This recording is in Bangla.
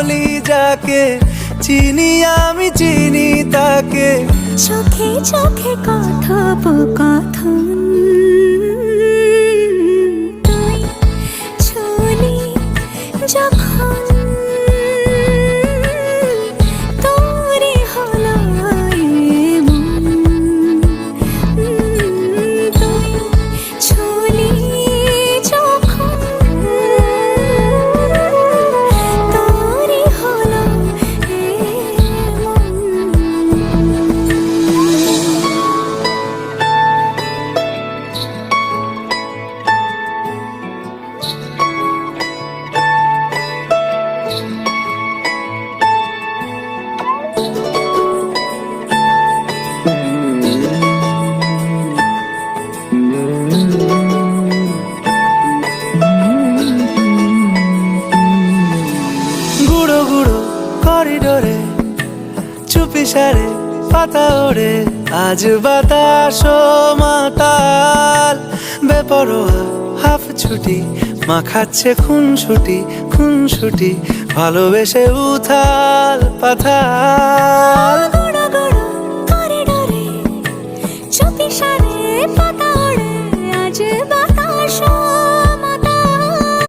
বলি যাকে, চিনি আমি চিনি তাকে। চোখে চোখে কথোপকথন, তুই ছুলি যখন তোরে হলো এমন, তুই ছুলি যখন তোরে হলো এমন। গুঁড়ো গুঁড়ো করিডোরে চুপি সারে পাতা ওড়ে, আজ বাতাস মাতাল বেপরোয়া হাফ ছুটি, মাখাচ্ছে খুনসুটি খুনসুটি, ভালোবেসে উথাল পাথাল। গুঁড়ো গুঁড়ো করিডোরে চুপি সারে পাতা